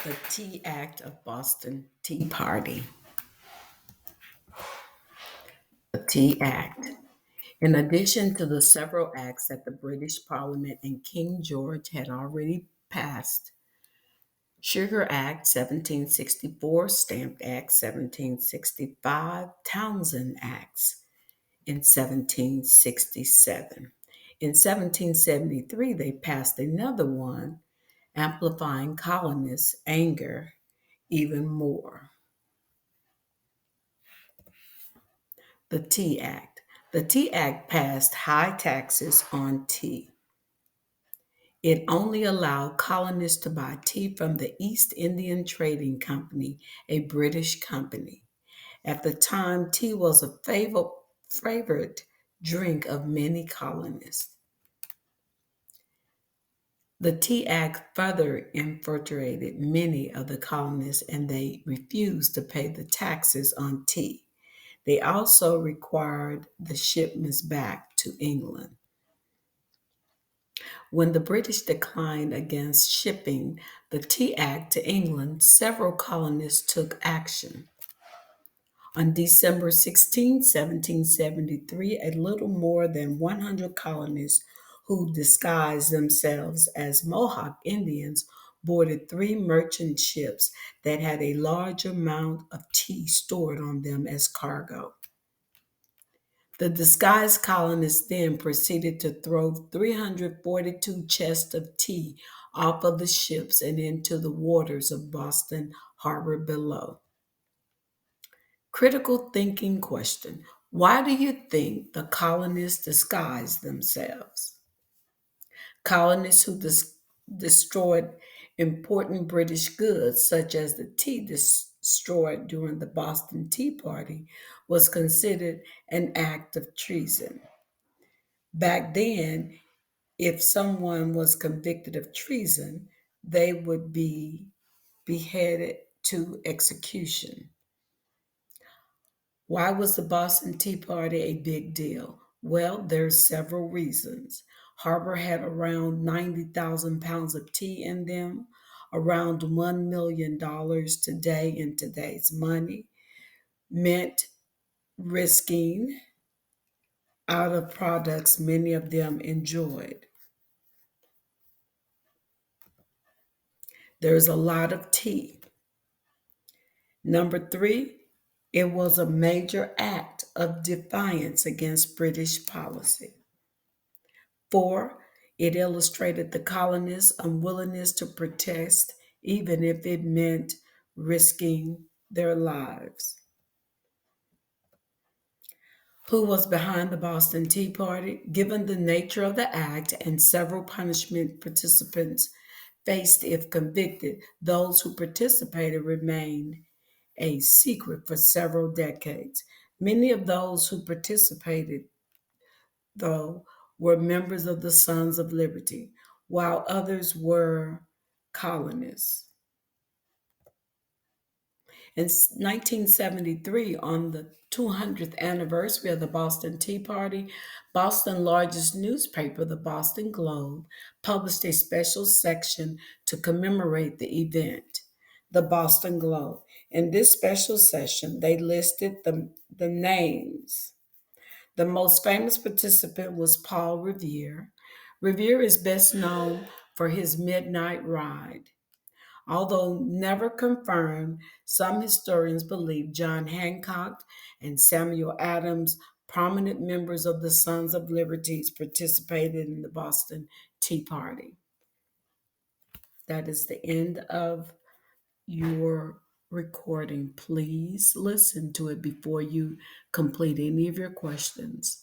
The Tea Act of Boston Tea Party. The Tea Act. In addition to the several acts that the British Parliament and King George had already passed, Sugar Act 1764, Stamp Act 1765, Townshend Acts in 1767. In 1773, they passed another one, amplifying colonists' anger even more. The Tea Act. The Tea Act passed high taxes on tea. It only allowed colonists to buy tea from the East Indian Trading Company, a British company. At the time, tea was a favorite drink of many colonists. The Tea Act further infuriated many of the colonists and they refused to pay the taxes on tea. They also required the shipments back to England. When the British declined against shipping the Tea Act to England, several colonists took action. On December 16, 1773, a little more than 100 colonists who disguised themselves as Mohawk Indians boarded three merchant ships that had a large amount of tea stored on them as cargo. The disguised colonists then proceeded to throw 342 chests of tea off of the ships and into the waters of Boston Harbor below. Critical thinking question. Why do you think the colonists disguised themselves? Colonists who destroyed important British goods, such as the tea destroyed during the Boston Tea Party, was considered an act of treason. Back then, if someone was convicted of treason, they would be beheaded to execution. Why was the Boston Tea Party a big deal? Well, there's several reasons. Harbor had around 90,000 pounds of tea in them, around $1 million today in today's money, meant risking out of products many of them enjoyed. There's a lot of tea. Number three, it was a major act of defiance against British policy. Four, it illustrated the colonists' unwillingness to protest, even if it meant risking their lives. Who was behind the Boston Tea Party? Given the nature of the act and several punishment participants faced if convicted, those who participated remained a secret for several decades. Many of those who participated, though, were members of the Sons of Liberty, while others were colonists. In 1973, on the 200th anniversary of the Boston Tea Party, Boston's largest newspaper, the Boston Globe, published a special section to commemorate the event. The Boston Globe. In this special session, they listed the names. The most famous participant was Paul Revere. Revere is best known for his midnight ride. Although never confirmed, some historians believe John Hancock and Samuel Adams, prominent members of the Sons of Liberties, participated in the Boston Tea Party. That is the end of your recording. Please listen to it before you complete any of your questions.